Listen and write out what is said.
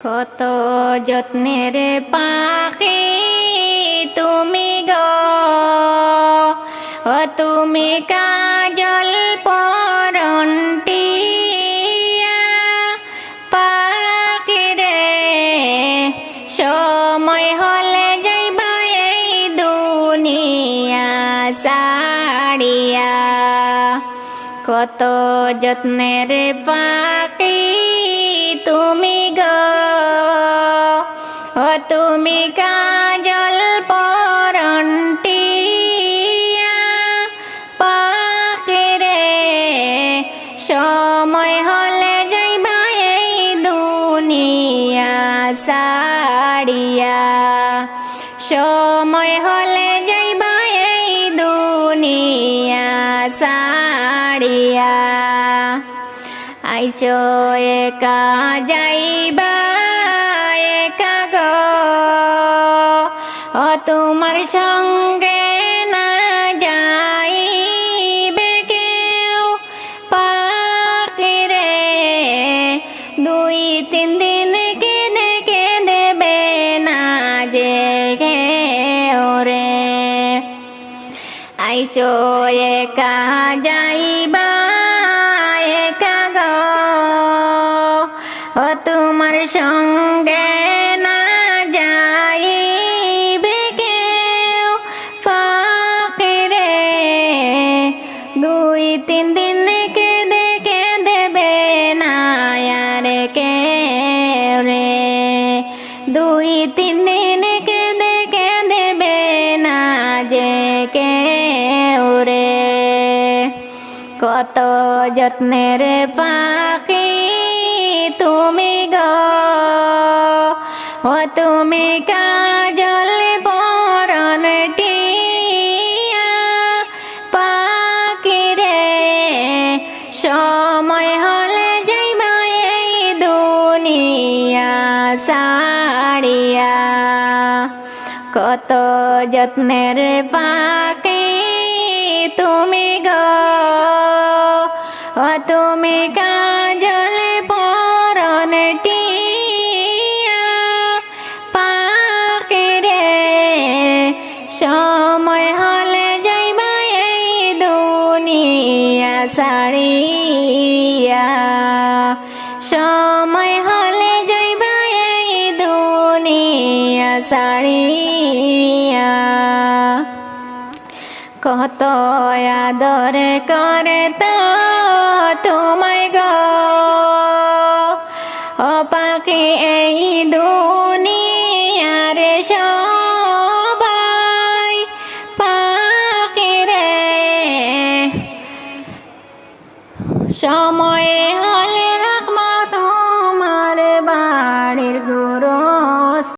কত যত্নের পাখি তুমি গো, ও তুমি কাজল পরন্টিয়া পাখি রে, সময় হলে যাইবা এই দুনিয়া ছাড়িয়া। কত যত্নের পাখি তুমি গো, ও তুমি কাজল পরন্টিয়া পাখি রে, সময় হলে যাইবা এই দুনিয়া ছাড়িয়া। সময় হলে যাইবা এই দুনিয়া ছাড়িয়া। আইসো একা যাইবা একা গো, ও তোমার সঙ্গে না যাইবে কেউ পাখি রে, দুই তিন দিন কেঁদে কেঁদে দেবে না যে কেউ রে। আইসো একা যাইবা একা গো, ও তোমার সঙ্গে না যাইবে কেউ পাখি রে, দুই তিন দিন কেঁদে কেঁদে দেবে না আর কেউ রে, দুই তিন দিন কেঁদে কেঁদে দেবে না যে কেউ রে। কত যত্নের পাখি তুমি গো, ও তুমি কাজল পরন্টিয়া পাখি রে, সময় হলে যাইবা এই দুনিয়া ছাড়িয়া। কত যত্নের পাখি তুমি গো, ও তুমি কাজল পরন্টিয়া পাখি রে, সময় হলে যাইবা এই দুনিয়া ছাড়িয়া। সময় হলে যাইবা এই দুনিয়া ছাড়িয়া। কত আদর করে তো তোমায় গো, ও পাখি এই দুনিয়ার সবাই পাখি রে, সময় হলে